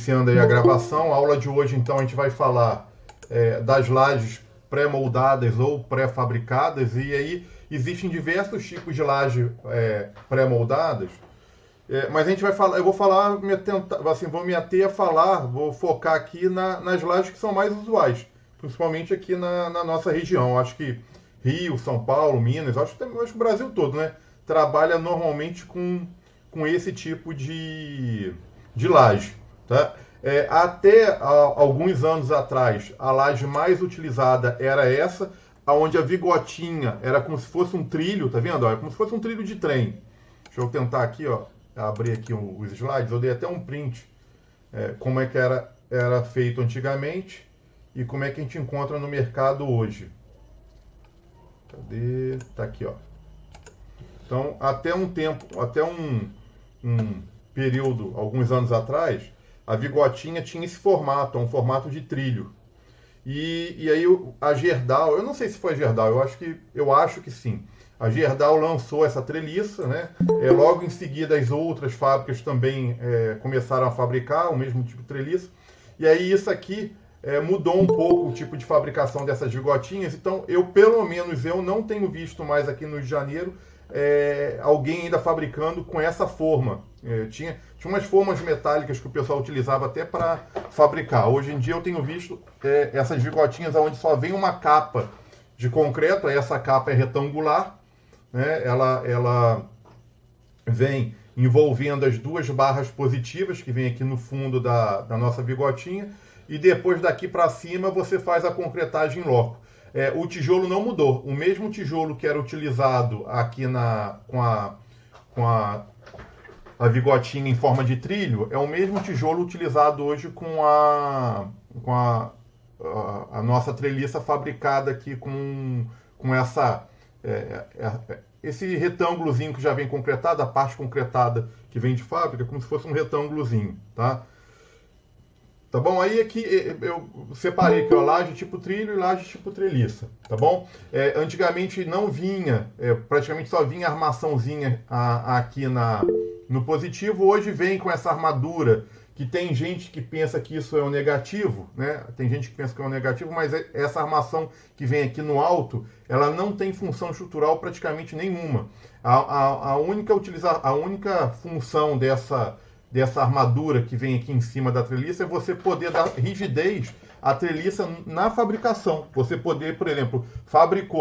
iniciando aí a gravação. A aula de hoje, então, a gente vai falar das lajes pré-moldadas ou pré-fabricadas. E aí existem diversos tipos de laje pré-moldadas. Mas a gente vai falar, eu vou falar, vou me ater a falar, vou focar aqui nas lajes que são mais usuais, principalmente aqui na nossa região. Acho que Rio, São Paulo, Minas, acho que o Brasil todo, né? Trabalha normalmente com esse tipo de laje, tá? Até alguns anos atrás, a laje mais utilizada era essa, onde a vigotinha era como se fosse um trilho, tá vendo? É como se fosse um trilho de trem. Deixa eu tentar aqui, ó, abrir aqui os slides. Eu dei até um print, como é que era feito antigamente e como é que a gente encontra no mercado hoje. Cadê? Tá aqui, ó. Então, até um período, alguns anos atrás, a vigotinha tinha esse formato, um formato de trilho. E aí a Gerdau, eu não sei se foi a Gerdau, eu acho que sim. A Gerdau lançou essa treliça, né? Logo em seguida as outras fábricas também começaram a fabricar o mesmo tipo de treliça. E aí isso aqui mudou um pouco o tipo de fabricação dessas vigotinhas. Então pelo menos eu não tenho visto mais aqui no Rio de Janeiro alguém ainda fabricando com essa forma. Tinha umas formas metálicas que o pessoal utilizava até para fabricar. Hoje em dia eu tenho visto essas vigotinhas onde só vem uma capa de concreto. Essa capa é retangular, né? Ela vem envolvendo as duas barras positivas que vem aqui no fundo da nossa vigotinha, e depois daqui para cima você faz a concretagem em loco. O tijolo não mudou. O mesmo tijolo que era utilizado aqui com a vigotinha em forma de trilho é o mesmo tijolo utilizado hoje com a nossa treliça fabricada aqui com esse retângulozinho que já vem concretado, a parte concretada que vem de fábrica, como se fosse um retângulozinho, tá? Tá bom? Aí aqui eu separei aqui, ó, laje tipo trilho e laje tipo treliça, tá bom? Antigamente não vinha, praticamente só vinha a armaçãozinha aqui no positivo. Hoje vem com essa armadura, que tem gente que pensa que isso é um negativo, né? Tem gente que pensa que é um negativo, mas essa armação que vem aqui no alto, ela não tem função estrutural praticamente nenhuma. A única função dessa armadura que vem aqui em cima da treliça é você poder dar rigidez à treliça na fabricação. Você poder, por exemplo,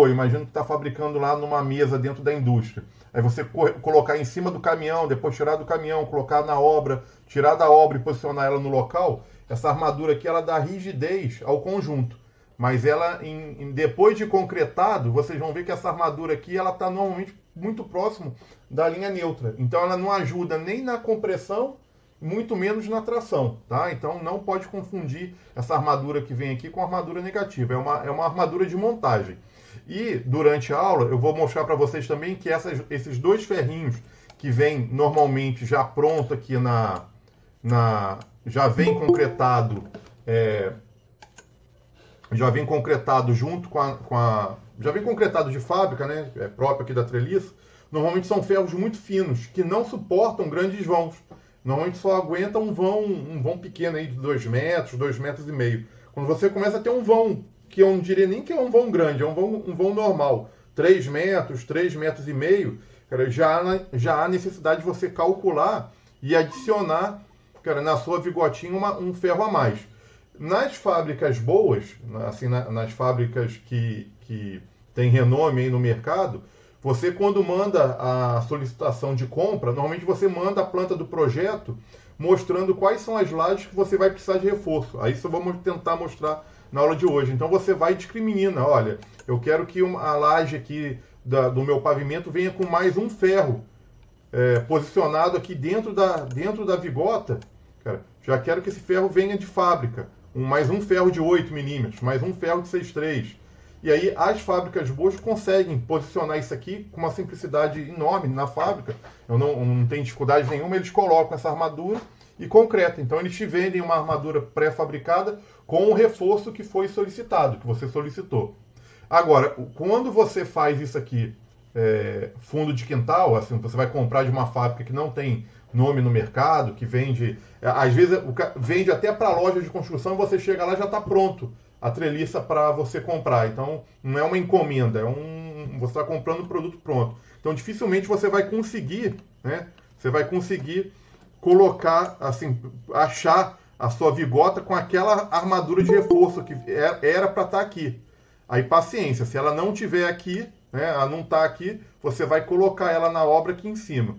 imagina que está fabricando lá numa mesa dentro da indústria. Aí você colocar em cima do caminhão, depois tirar do caminhão, colocar na obra, tirar da obra e posicionar ela no local. Essa armadura aqui, ela dá rigidez ao conjunto. Mas ela, depois de concretado, vocês vão ver que essa armadura aqui, ela está normalmente muito próximo da linha neutra. Então ela não ajuda nem na compressão, muito menos na tração, tá? Então não pode confundir essa armadura que vem aqui com a armadura negativa. É uma armadura de montagem. E durante a aula eu vou mostrar para vocês também que esses dois ferrinhos que vem normalmente já pronto aqui já vem concretado, já vem concretado junto já vem concretado de fábrica, né? Próprio aqui da treliça. Normalmente são ferros muito finos que não suportam grandes vãos. Normalmente só aguenta um vão pequeno aí de 2 metros, 2,5 metros. Quando você começa a ter um vão, que eu não diria nem que é um vão grande, é um vão normal, 3 metros, 3,5 metros, cara, já há necessidade de você calcular e adicionar, cara, na sua vigotinha um ferro a mais. Nas fábricas boas, assim, nas fábricas que tem renome aí no mercado, você, quando manda a solicitação de compra, normalmente você manda a planta do projeto mostrando quais são as lajes que você vai precisar de reforço. Aí isso vamos tentar mostrar na aula de hoje. Então você vai e discrimina. Olha, eu quero que a laje aqui do meu pavimento venha com mais um ferro posicionado aqui dentro da vigota. Cara, já quero que esse ferro venha de fábrica. Mais um ferro de 8 milímetros, mais um ferro de 6,3. E aí as fábricas boas conseguem posicionar isso aqui com uma simplicidade enorme na fábrica. Eu não tenho dificuldade nenhuma, eles colocam essa armadura e concretam. Então eles te vendem uma armadura pré-fabricada com o reforço que foi solicitado, que você solicitou. Agora, quando você faz isso aqui, fundo de quintal, assim, você vai comprar de uma fábrica que não tem nome no mercado, que vende, às vezes vende até para loja de construção, e você chega lá e já está pronto a treliça para você comprar. Então, não é uma encomenda, você está comprando o produto pronto. Então, dificilmente você vai conseguir, né? Você vai conseguir colocar, assim, achar a sua vigota com aquela armadura de reforço que era para estar aqui. Aí, paciência, se ela não tiver aqui, né, ela não está aqui, você vai colocar ela na obra aqui em cima.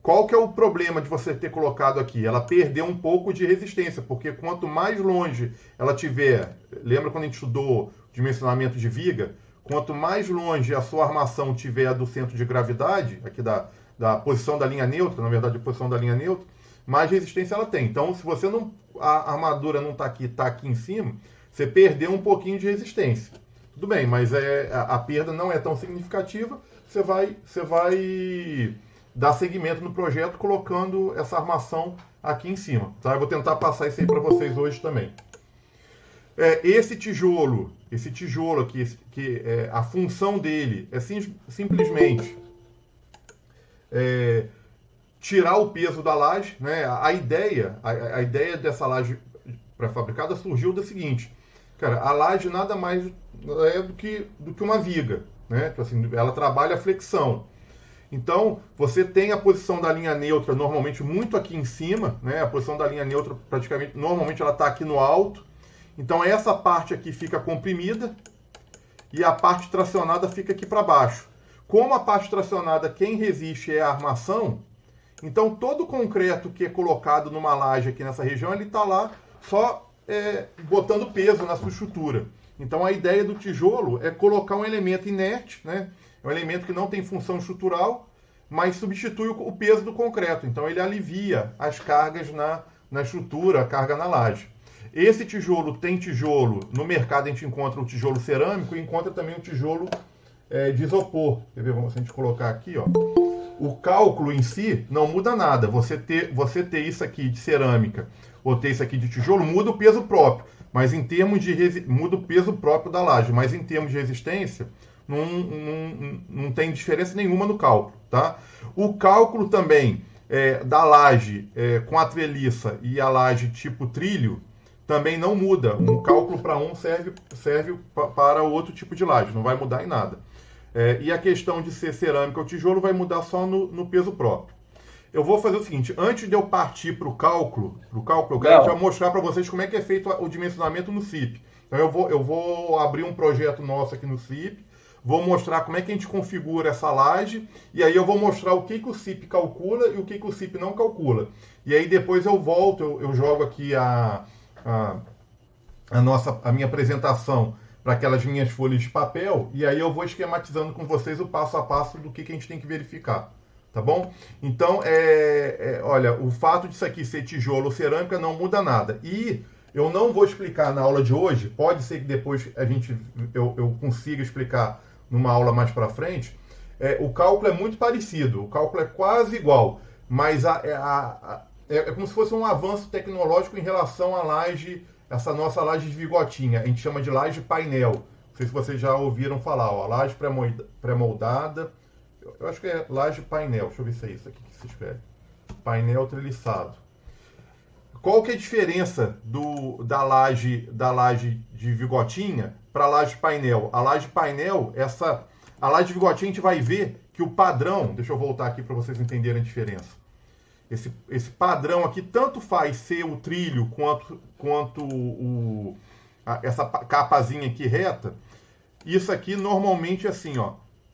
Qual que é o problema de você ter colocado aqui? Ela perdeu um pouco de resistência, porque quanto mais longe ela tiver, lembra quando a gente estudou dimensionamento de viga? Quanto mais longe a sua armação tiver do centro de gravidade, aqui da posição da linha neutra, na verdade a posição da linha neutra, mais resistência ela tem. Então, se você não, a armadura não está aqui em cima, você perdeu um pouquinho de resistência. Tudo bem, mas a perda não é tão significativa, você vai dar seguimento no projeto colocando essa armação aqui em cima. Tá? Eu vou tentar passar isso aí para vocês hoje também. Esse tijolo aqui, a função dele é simplesmente tirar o peso da laje, né? A ideia dessa laje pré-fabricada surgiu da seguinte, cara, a laje nada mais é do que uma viga, né? Então, assim, ela trabalha a flexão. Então, você tem a posição da linha neutra normalmente muito aqui em cima, né? A posição da linha neutra praticamente, normalmente ela está aqui no alto. Então, essa parte aqui fica comprimida e a parte tracionada fica aqui para baixo. Como a parte tracionada, quem resiste é a armação, então todo o concreto que é colocado numa laje aqui nessa região, ele está lá só botando peso na sua estrutura. Então, a ideia do tijolo é colocar um elemento inerte, né? É um elemento que não tem função estrutural, mas substitui o peso do concreto. Então, ele alivia as cargas na estrutura, a carga na laje. Esse tijolo tem tijolo, no mercado a gente encontra o tijolo cerâmico e encontra também o tijolo de isopor. Quer ver? Vamos a gente colocar aqui, ó. O cálculo em si não muda nada. Você ter isso aqui de cerâmica ou ter isso aqui de tijolo, muda o peso próprio. Mas em termos de muda o peso próprio da laje. Mas em termos de resistência, não tem diferença nenhuma no cálculo, tá? O cálculo também da laje com a treliça e a laje tipo trilho também não muda. Um cálculo para um serve para outro tipo de laje, não vai mudar em nada. E a questão de ser cerâmica ou tijolo vai mudar só no peso próprio. Eu vou fazer o seguinte, antes de eu partir para o cálculo, eu quero já mostrar para vocês como é que é feito o dimensionamento no CIP. Então eu vou abrir um projeto nosso aqui no CIP, vou mostrar como é que a gente configura essa laje, e aí eu vou mostrar o que o CIP calcula e o que o CIP não calcula. E aí depois eu volto, eu jogo aqui a minha apresentação para aquelas minhas folhas de papel, e aí eu vou esquematizando com vocês o passo a passo do que a gente tem que verificar. Tá bom? Então, olha, o fato disso aqui ser tijolo ou cerâmica não muda nada. E eu não vou explicar na aula de hoje, pode ser que depois eu consiga explicar numa aula mais para frente. O cálculo é muito parecido, o cálculo é quase igual, mas é como se fosse um avanço tecnológico em relação à laje, essa nossa laje de vigotinha. A gente chama de laje painel. Não sei se vocês já ouviram falar, ó, laje pré-moldada. Eu acho que é laje painel. Deixa eu ver se é isso aqui que se escreve. Painel treliçado. Qual que é a diferença da laje de vigotinha para a laje painel? A laje painel, a laje de vigotinha a gente vai ver que o padrão, deixa eu voltar aqui para vocês entenderem a diferença. Esse padrão aqui tanto faz ser o trilho quanto essa capazinha aqui reta. Isso aqui normalmente é assim, ó.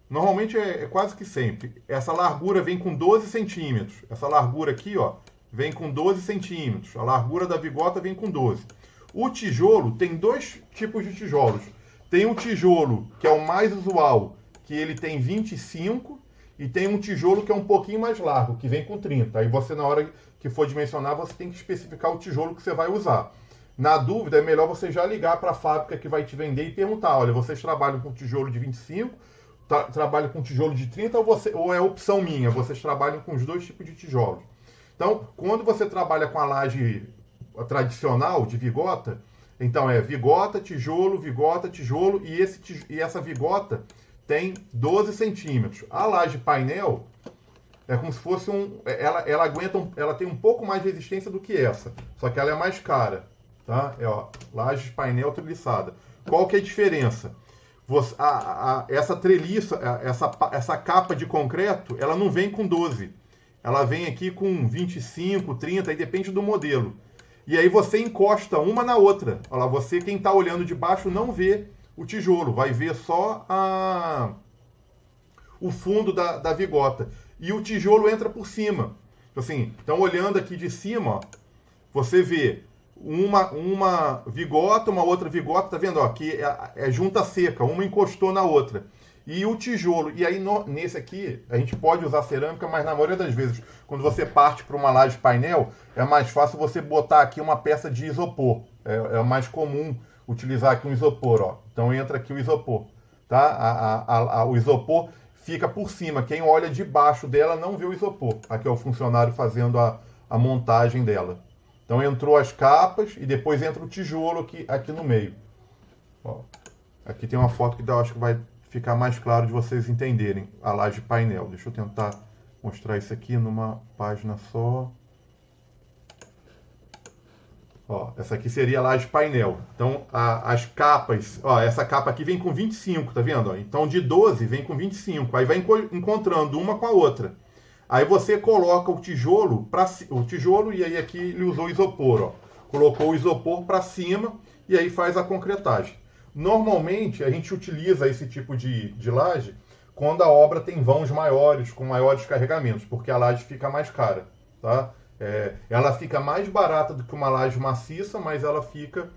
Normalmente é quase que sempre. Essa largura vem com 12 centímetros. Essa largura aqui, ó, vem com 12 centímetros. A largura da vigota vem com 12. O tijolo tem dois tipos de tijolos. Tem um tijolo, que é o mais usual, que ele tem 25, e tem um tijolo que é um pouquinho mais largo, que vem com 30. Aí você, na hora que for dimensionar, você tem que especificar o tijolo que você vai usar. Na dúvida, é melhor você já ligar para a fábrica que vai te vender e perguntar, olha, vocês trabalham com tijolo de 25, trabalham com tijolo de 30 ou é opção minha? Vocês trabalham com os dois tipos de tijolos. Então, quando você trabalha com a laje tradicional de vigota, então é vigota, tijolo, e essa vigota tem 12 centímetros. A laje painel, é como se fosse ela aguenta, ela tem um pouco mais de resistência do que essa, só que ela é mais cara, tá? Laje painel treliçada. Qual que é a diferença? Essa treliça, essa capa de concreto, ela não vem com 12. Ela vem aqui com 25, 30, aí depende do modelo. E aí você encosta uma na outra. Olha lá, você, quem está olhando de baixo, não vê o tijolo, vai ver só o fundo da vigota. E o tijolo entra por cima. Assim, então olhando aqui de cima, ó, você vê uma vigota, uma outra vigota, tá vendo? Ó, que é junta seca, uma encostou na outra. E o tijolo, e aí nesse aqui, a gente pode usar cerâmica, mas na maioria das vezes, quando você parte para uma laje painel, é mais fácil você botar aqui uma peça de isopor. É mais comum utilizar aqui um isopor, ó. Então entra aqui o isopor, tá? O isopor fica por cima. Quem olha de baixo dela não vê o isopor. Aqui é o funcionário fazendo a montagem dela. Então entrou as capas e depois entra o tijolo aqui no meio. Ó, aqui tem uma foto que acho que vai ficar mais claro de vocês entenderem a laje painel. Deixa eu tentar mostrar isso aqui numa página só. Ó, essa aqui seria a laje painel. Então as capas, ó, essa capa aqui vem com 25, tá vendo? Ó? Então de 12 vem com 25. Aí vai encontrando uma com a outra. Aí você coloca o tijolo e aí aqui ele usou isopor, ó. Colocou o isopor para cima e aí faz a concretagem. Normalmente a gente utiliza esse tipo de laje quando a obra tem vãos maiores, com maiores carregamentos, porque a laje fica mais cara, tá? Ela fica mais barata do que uma laje maciça, mas ela fica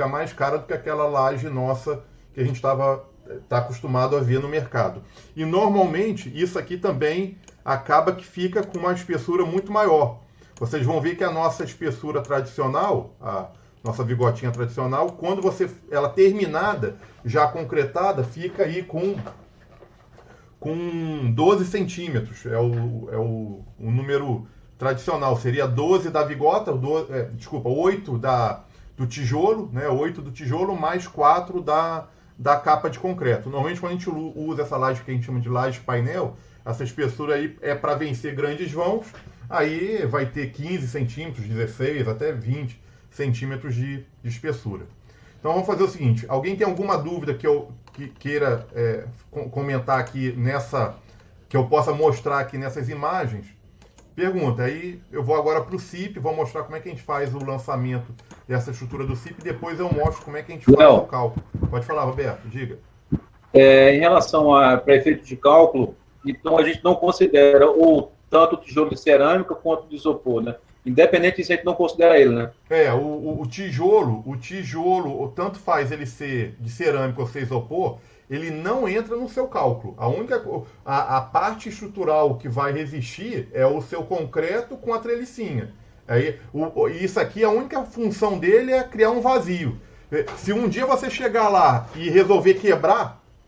mais cara do que aquela laje nossa que a gente está acostumado a ver no mercado. E normalmente isso aqui também acaba que fica com uma espessura muito maior. Vocês vão ver que a nossa espessura tradicional, a nossa vigotinha tradicional, quando ela terminada, já concretada, fica aí com 12 centímetros. É o número tradicional. Seria 12 da vigota, 8 do tijolo, né? 8 do tijolo mais 4 da capa de concreto. Normalmente quando a gente usa essa laje que a gente chama de laje painel, essa espessura aí é para vencer grandes vãos, aí vai ter 15 centímetros, 16, até 20 centímetros de espessura. Então vamos fazer o seguinte, alguém tem alguma dúvida que queira comentar aqui que eu possa mostrar aqui nessas imagens? Pergunta, aí eu vou agora para o CIP, vou mostrar como é que a gente faz o lançamento dessa estrutura do CIP, e depois eu mostro como é que a gente faz o cálculo. Pode falar, Roberto, diga. Em relação para efeito de cálculo, então a gente não considera tanto o tijolo de cerâmica quanto o de isopor, né? Independente disso, a gente não considera ele, né? O tijolo, tanto faz ele ser de cerâmica ou ser isopor, ele não entra no seu cálculo. A parte estrutural que vai resistir é o seu concreto com a trelicinha. Isso aqui, a única função dele é criar um vazio. Se um dia você chegar lá e resolver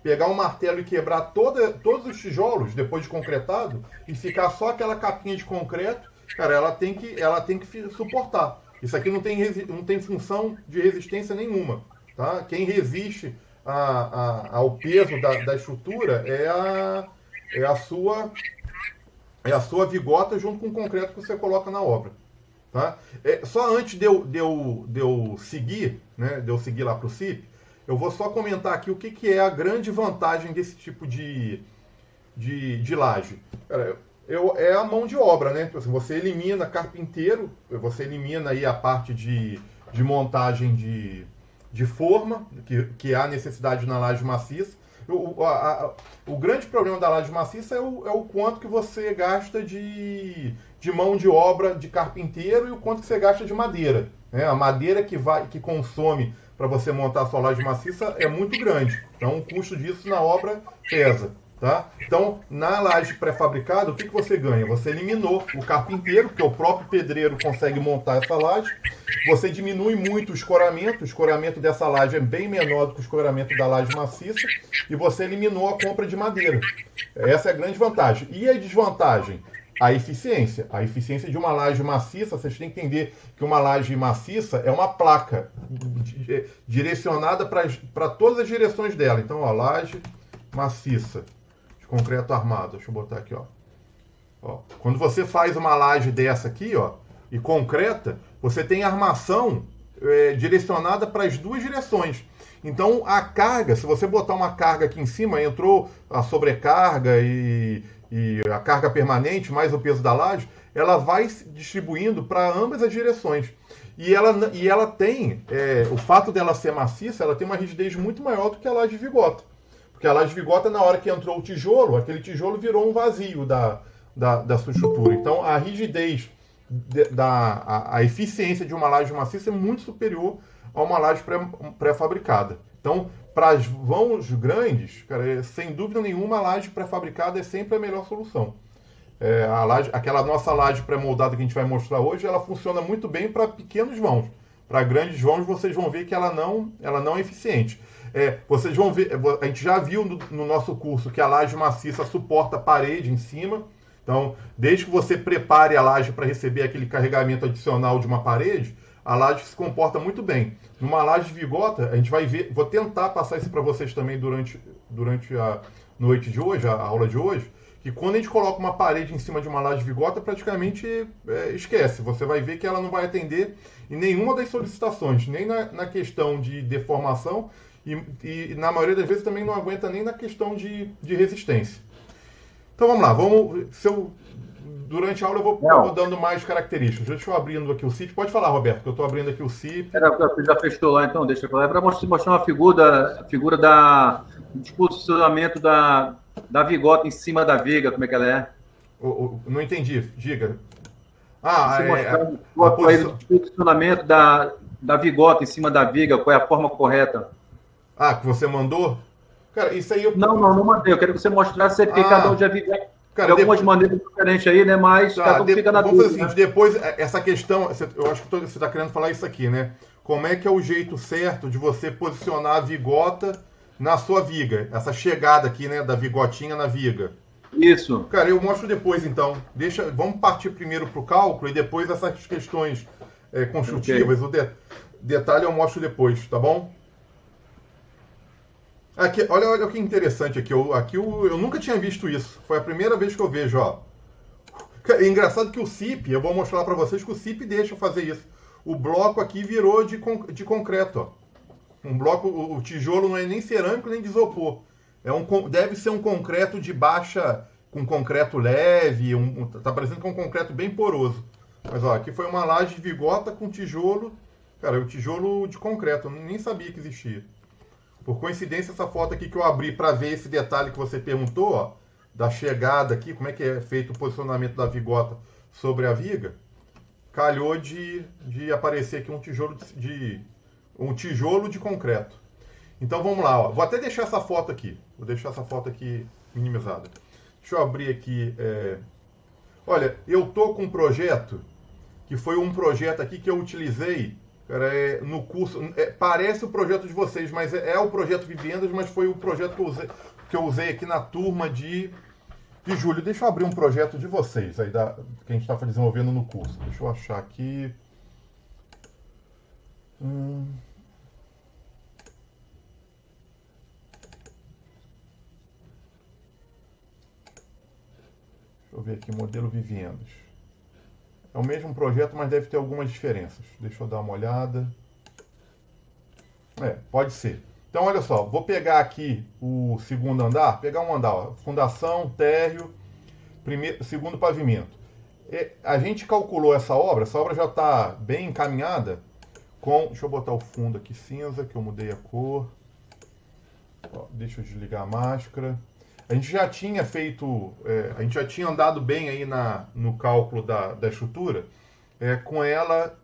pegar um martelo e quebrar todos os tijolos depois de concretado e ficar só aquela capinha de concreto, cara, ela tem que suportar. Isso aqui não tem função de resistência nenhuma, tá? Quem resiste ao peso da estrutura é a sua vigota junto com o concreto que você coloca na obra, tá? Só antes de eu seguir, né, de eu seguir lá para o CIP, eu vou só comentar aqui o que é a grande vantagem desse tipo de laje. É a mão de obra, né? Então, assim, você elimina carpinteiro, você elimina aí a parte de montagem de forma, que há necessidade na laje maciça. O grande problema da laje maciça é o quanto que você gasta de mão de obra de carpinteiro e o quanto que você gasta de madeira, né? A madeira que consome para você montar a sua laje maciça é muito grande. Então o custo disso na obra pesa. Tá? Então, na laje pré-fabricada, o que você ganha? Você eliminou o carpinteiro, que o próprio pedreiro consegue montar essa laje. Você diminui muito o escoramento dessa laje é bem menor do que o escoramento da laje maciça. E você eliminou a compra de madeira. Essa é a grande vantagem. E a desvantagem? A eficiência. A eficiência de uma laje maciça, vocês têm que entender que uma laje maciça é uma placa direcionada para todas as direções dela. Então, ó, laje maciça. Concreto armado, deixa eu botar aqui, ó. Ó, quando você faz uma laje dessa aqui, ó, e concreta, você tem armação direcionada para as duas direções. Então a carga, se você botar uma carga aqui em cima, entrou a sobrecarga e a carga permanente, mais o peso da laje, ela vai se distribuindo para ambas as direções. E ela tem, o fato dela ser maciça, ela tem uma rigidez muito maior do que a laje de vigota. Porque a laje de vigota, na hora que entrou o tijolo, aquele tijolo virou um vazio da sua estrutura. Então a rigidez, a eficiência de uma laje maciça é muito superior a uma laje pré-fabricada. Então, para as vãos grandes, cara, sem dúvida nenhuma, a laje pré-fabricada é sempre a melhor solução. Aquela nossa laje pré-moldada que a gente vai mostrar hoje, ela funciona muito bem para pequenos vãos. Para grandes vãos, vocês vão ver que ela não é eficiente. Vocês vão ver, a gente já viu no nosso curso que a laje maciça suporta a parede em cima. Então, desde que você prepare a laje para receber aquele carregamento adicional de uma parede, a laje se comporta muito bem. Numa laje de vigota, a gente vai ver, vou tentar passar isso para vocês também durante a noite de hoje, a aula de hoje, que quando a gente coloca uma parede em cima de uma laje de vigota, praticamente esquece. Você vai ver que ela não vai atender em nenhuma das solicitações, nem na questão de deformação e na maioria das vezes também não aguenta nem na questão de resistência. Então vamos lá, durante a aula eu vou dando mais características. Deixa eu abrindo aqui o CIP. Pode falar, Roberto, que eu estou abrindo aqui o CIP. Você já fechou lá, então deixa eu falar. É para mostrar uma figura do posicionamento da vigota em cima da viga, como é que ela é? Não entendi, diga. O posicionamento da vigota em cima da viga, qual é a forma correta? Que você mandou? Cara, isso aí Não mandei. Eu quero que você mostrasse, porque cada um já vive de algumas maneiras diferentes aí, né? Mas cada um fica na dúvida. Vamos fazer o seguinte, depois, essa questão, eu acho que você está querendo falar isso aqui, né? Como é que é o jeito certo de você posicionar a vigota na sua viga? Essa chegada aqui, né, da vigotinha na viga. Isso. Cara, eu mostro depois, então. Vamos partir primeiro para o cálculo e depois essas questões construtivas. Okay. O detalhe eu mostro depois, tá bom? Aqui, olha que interessante aqui. Eu nunca tinha visto isso. Foi a primeira vez que eu vejo, ó. É engraçado que o CIP, eu vou mostrar para vocês que o CIP deixa fazer isso. O bloco aqui virou de concreto, ó. Um bloco, o tijolo não é nem cerâmico nem de isopor. Deve ser um concreto de baixa, com concreto leve, tá parecendo que é um concreto bem poroso. Mas ó, aqui foi uma laje de vigota com tijolo. Cara, o tijolo de concreto, eu nem sabia que existia. Por coincidência, essa foto aqui que eu abri para ver esse detalhe que você perguntou, ó, da chegada aqui, como é que é feito o posicionamento da vigota sobre a viga, calhou de aparecer aqui um tijolo de concreto. Então vamos lá, ó. Vou até deixar essa foto aqui. Vou deixar essa foto aqui minimizada. Deixa eu abrir aqui. Olha, eu tô com um projeto que foi um projeto aqui que eu utilizei no curso. Parece o projeto de vocês, mas é o projeto Vivendas, mas foi o projeto que eu usei aqui na turma de julho. Deixa eu abrir um projeto de vocês aí, que a gente está desenvolvendo no curso. Deixa eu achar aqui. Deixa eu ver aqui, modelo Vivendas. É o mesmo projeto, mas deve ter algumas diferenças. Deixa eu dar uma olhada. Pode ser. Então, olha só, vou pegar aqui o segundo andar, pegar um andar, ó, fundação, térreo, segundo pavimento. A gente calculou essa obra já está bem encaminhada deixa eu botar o fundo aqui cinza, que eu mudei a cor. Ó, deixa eu desligar a máscara. A gente já tinha feito, a gente já tinha andado bem aí no cálculo da estrutura com ela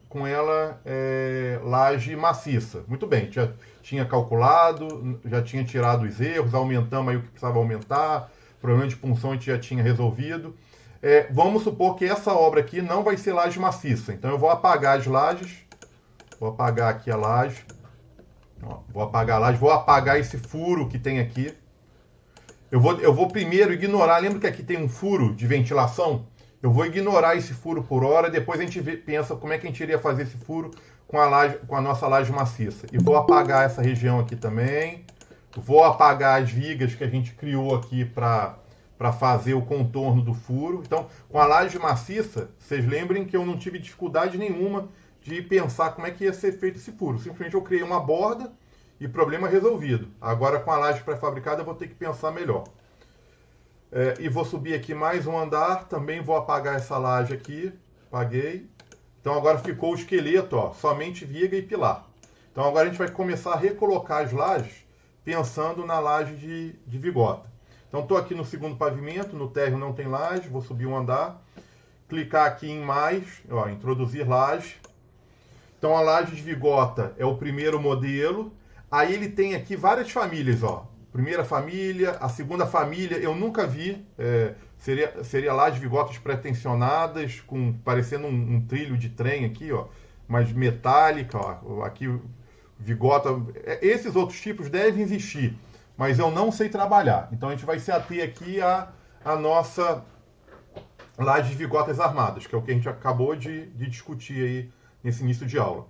laje maciça. Muito bem, já tinha calculado, já tinha tirado os erros, aumentamos aí o que precisava aumentar, problema de punção a gente já tinha resolvido. Vamos supor que essa obra aqui não vai ser laje maciça, então eu vou apagar as lajes, vou apagar aqui a laje, ó, vou apagar a laje, vou apagar esse furo que tem aqui. Eu vou primeiro ignorar, lembra que aqui tem um furo de ventilação? Eu vou ignorar esse furo por hora, depois a gente pensa como é que a gente iria fazer esse furo com a nossa laje maciça. E vou apagar essa região aqui também. Vou apagar as vigas que a gente criou aqui para para fazer o contorno do furo. Então, com a laje maciça, vocês lembrem que eu não tive dificuldade nenhuma de pensar como é que ia ser feito esse furo. Simplesmente eu criei uma borda e problema resolvido. Agora, com a laje pré-fabricada, eu vou ter que pensar melhor. E vou subir aqui mais um andar. Também vou apagar essa laje aqui. Apaguei. Então, agora ficou o esqueleto, ó, somente viga e pilar. Então, agora a gente vai começar a recolocar as lajes pensando na laje de vigota. Então, estou aqui no segundo pavimento, no térreo não tem laje, vou subir um andar, clicar aqui em mais, ó, introduzir laje. Então, a laje de vigota é o primeiro modelo. Aí ele tem aqui várias famílias, ó. Primeira família, a segunda família, eu nunca vi, seria laje de vigotas pré-tensionadas, parecendo um trilho de trem aqui, ó, mas metálica, ó, aqui vigota. Esses outros tipos devem existir, mas eu não sei trabalhar. Então a gente vai se ater aqui a nossa laje de vigotas armadas, que é o que a gente acabou de discutir aí nesse início de aula.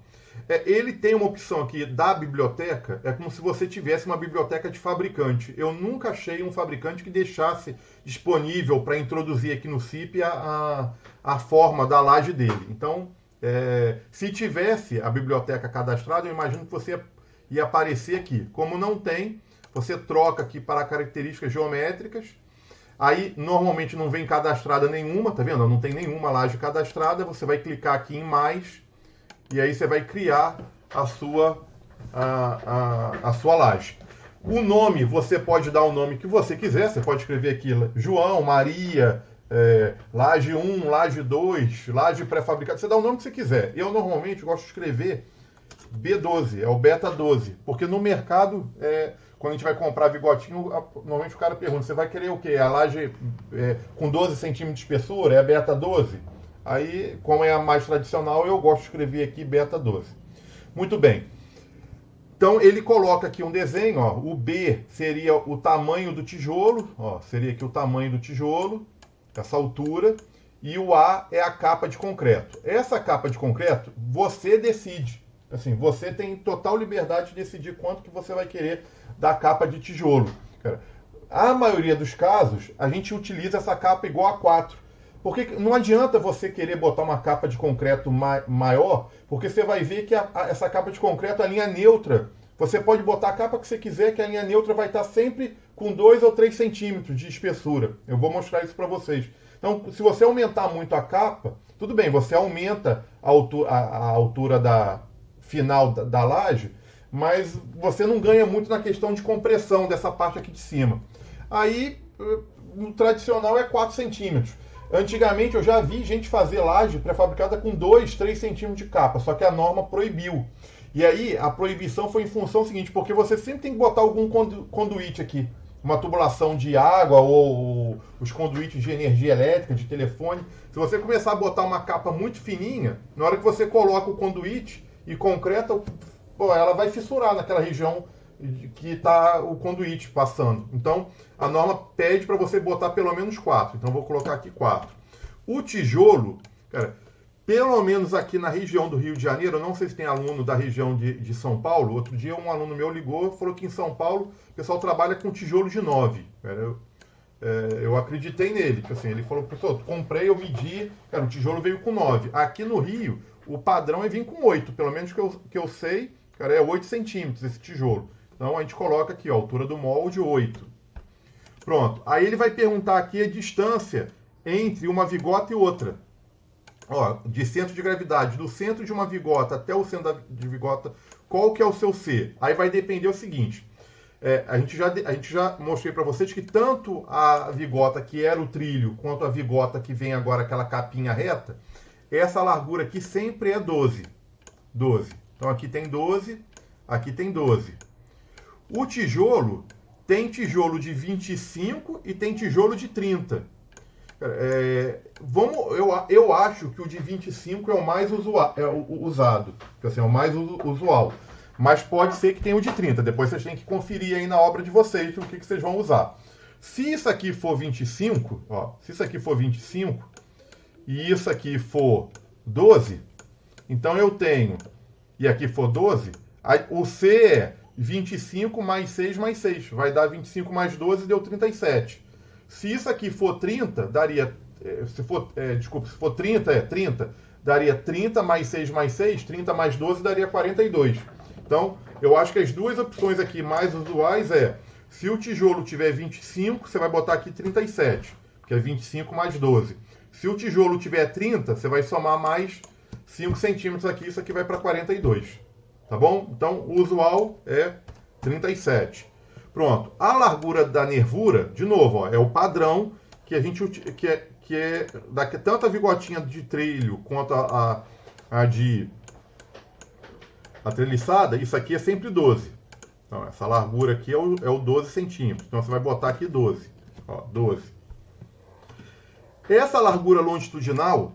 Ele tem uma opção aqui da biblioteca, é como se você tivesse uma biblioteca de fabricante. Eu nunca achei um fabricante que deixasse disponível para introduzir aqui no CIP a forma da laje dele. Então, se tivesse a biblioteca cadastrada, eu imagino que você ia aparecer aqui. Como não tem, você troca aqui para características geométricas. Aí, normalmente não vem cadastrada nenhuma, tá vendo? Não tem nenhuma laje cadastrada. Você vai clicar aqui em mais. E aí você vai criar a sua laje. O nome, você pode dar o nome que você quiser. Você pode escrever aqui João, Maria, laje 1, laje 2, laje pré-fabricada. Você dá o nome que você quiser. Eu normalmente gosto de escrever B12, é o beta 12. Porque no mercado, quando a gente vai comprar vigotinho, normalmente o cara pergunta, você vai querer o quê? A laje com 12 centímetros de espessura? É a beta 12? Aí, como é a mais tradicional, eu gosto de escrever aqui beta 12. Muito bem. Então, ele coloca aqui um desenho, ó. O B seria o tamanho do tijolo, ó, seria aqui o tamanho do tijolo, essa altura, e o A é a capa de concreto. Essa capa de concreto, você decide. Assim, você tem total liberdade de decidir quanto que você vai querer da capa de tijolo. A maioria dos casos, a gente utiliza essa capa igual a 4. Porque não adianta você querer botar uma capa de concreto maior, porque você vai ver que essa capa de concreto, a linha neutra, você pode botar a capa que você quiser, que a linha neutra vai estar sempre com 2 ou 3 centímetros de espessura. Eu vou mostrar isso para vocês. Então, se você aumentar muito a capa, tudo bem, você aumenta a altura final da laje, mas você não ganha muito na questão de compressão dessa parte aqui de cima. Aí, o tradicional é 4 centímetros. Antigamente eu já vi gente fazer laje pré-fabricada com 2, 3 centímetros de capa, só que a norma proibiu. E aí a proibição foi em função seguinte, porque você sempre tem que botar algum conduíte aqui, uma tubulação de água ou os conduítes de energia elétrica, de telefone. Se você começar a botar uma capa muito fininha, na hora que você coloca o conduíte e concreta, ela vai fissurar naquela região que está o conduíte passando. Então, a norma pede para você botar pelo menos 4. Então, vou colocar aqui 4. O tijolo, cara, pelo menos aqui na região do Rio de Janeiro, eu não sei se tem aluno da região de São Paulo. Outro dia um aluno meu ligou e falou que em São Paulo o pessoal trabalha com tijolo de 9. Cara, eu acreditei nele. Assim, ele falou, professor, comprei, eu medi, cara, o tijolo veio com 9. Aqui no Rio, o padrão é vir com 8. Pelo menos que eu sei, cara, é 8 centímetros esse tijolo. Então a gente coloca aqui, ó, a altura do molde 8. Pronto. Aí ele vai perguntar aqui a distância entre uma vigota e outra. Ó, de centro de gravidade, do centro de uma vigota até o centro de vigota, qual que é o seu C? Aí vai depender o seguinte. A gente já mostrei para vocês que tanto a vigota que era o trilho, quanto a vigota que vem agora, aquela capinha reta, essa largura aqui sempre é 12. 12. Então aqui tem 12, aqui tem 12. O tijolo, tem tijolo de 25 e tem tijolo de 30. Eu acho que o de 25 é o mais usado, assim, é o mais usual. Mas pode ser que tenha o de 30. Depois vocês têm que conferir aí na obra de vocês o que vocês vão usar. Se isso aqui for 25, ó, se isso aqui for 25 e isso aqui for 12, então eu tenho, e aqui for 12, o C é 25 mais 6 mais 6. Vai dar 25 mais 12, deu 37. Se isso aqui for 30, daria... se for 30, daria 30 mais 6 mais 6, 30 mais 12 daria 42. Então, eu acho que as duas opções aqui mais usuais se o tijolo tiver 25, você vai botar aqui 37, que é 25 mais 12. Se o tijolo tiver 30, você vai somar mais 5 centímetros aqui, isso aqui vai para 42. Tá bom? Então, o usual é 37. Pronto. A largura da nervura, de novo, ó, é o padrão que a gente tanto a vigotinha de trilho quanto a treliçada, isso aqui é sempre 12. Então, essa largura aqui é o 12 centímetros. Então, você vai botar aqui 12. Ó, 12. Essa largura longitudinal,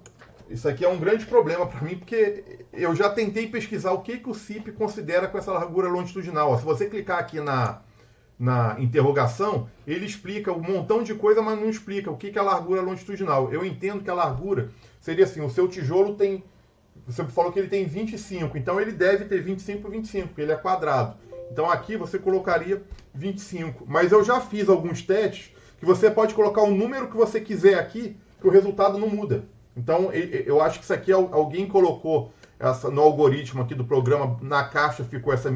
isso aqui é um grande problema para mim, porque eu já tentei pesquisar o que o CIP considera com essa largura longitudinal. Ó, se você clicar aqui na interrogação, ele explica um montão de coisa, mas não explica o que é a largura longitudinal. Eu entendo que a largura seria assim, o seu tijolo tem... Você falou que ele tem 25, então ele deve ter 25 por 25, porque ele é quadrado. Então aqui você colocaria 25. Mas eu já fiz alguns testes que você pode colocar o número que você quiser aqui, que o resultado não muda. Então eu acho que isso aqui alguém colocou no algoritmo aqui do programa, na caixa ficou essa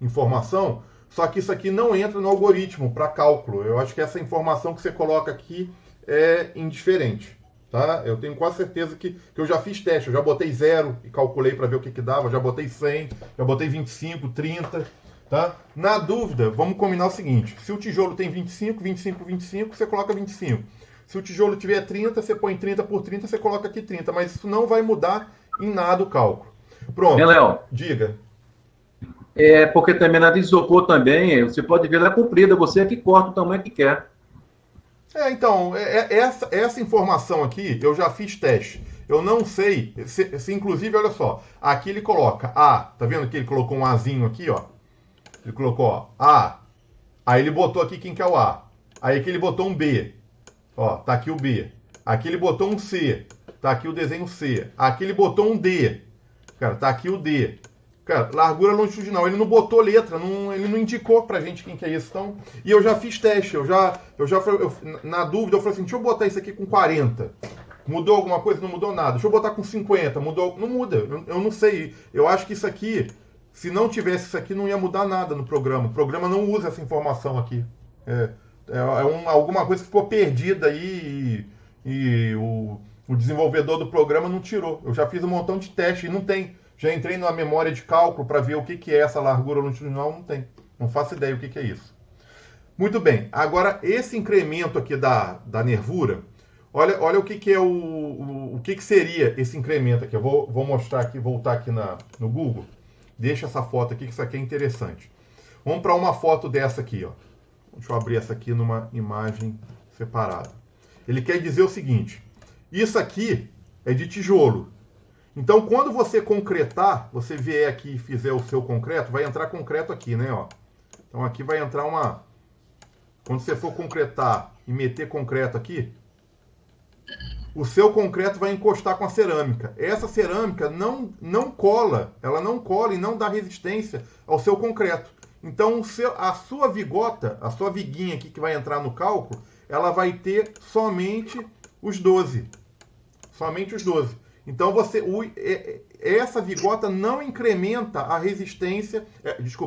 informação, só que isso aqui não entra no algoritmo para cálculo. Eu acho que essa informação que você coloca aqui é indiferente. Tá? Eu tenho quase certeza que eu já fiz teste, eu já botei 0 e calculei para ver o que dava, já botei 100, já botei 25, 30, tá? Na dúvida, vamos combinar o seguinte, se o tijolo tem 25, 25 por 25, você coloca 25. Se o tijolo tiver 30, você põe 30 por 30, você coloca aqui 30, mas isso não vai mudar em nada o cálculo. Pronto, Léo, diga. Porque também na de isopor também, você pode ver ela é comprida, você é que corta o tamanho que quer. Então, essa informação aqui, eu já fiz teste. Eu não sei, se inclusive, olha só, aqui ele coloca A, tá vendo que ele colocou um Azinho aqui, ó? Ele colocou, ó, A. Aí ele botou aqui quem que é o A. Aí aqui ele botou um B. Ó, tá aqui o B. Aqui ele botou um C. Tá aqui o desenho C. Aqui ele botou um D. Cara, tá aqui o D. Cara, largura longitudinal, ele não botou letra, ele não indicou pra gente quem que é isso. Então, e eu já fiz teste, na dúvida, eu falei assim, deixa eu botar isso aqui com 40. Mudou alguma coisa? Não mudou nada. Deixa eu botar com 50, mudou? Não muda, eu não sei. Eu acho que isso aqui, se não tivesse isso aqui, não ia mudar nada no programa. O programa não usa essa informação aqui. Alguma coisa que ficou perdida aí e o desenvolvedor do programa não tirou. Eu já fiz um montão de teste e não tem. Já entrei na memória de cálculo para ver o que é essa largura longitudinal, não tem. Não faço ideia o que é isso. Muito bem, agora esse incremento aqui da nervura, olha o que é o que seria esse incremento aqui. Eu vou mostrar aqui, voltar aqui no Google. Deixa essa foto aqui, que isso aqui é interessante. Vamos para uma foto dessa aqui, ó. Deixa eu abrir essa aqui numa imagem separada. Ele quer dizer o seguinte, isso aqui é de tijolo. Então, quando você concretar, você vier aqui e fizer o seu concreto, vai entrar concreto aqui, né? Ó. Então, aqui vai entrar uma... Quando você for concretar e meter concreto aqui, o seu concreto vai encostar com a cerâmica. Essa cerâmica não cola, ela não cola e não dá resistência ao seu concreto. Então, a sua vigota, a sua viguinha aqui que vai entrar no cálculo, ela vai ter somente os 12. Somente os 12. Então, essa vigota não incrementa a resistência...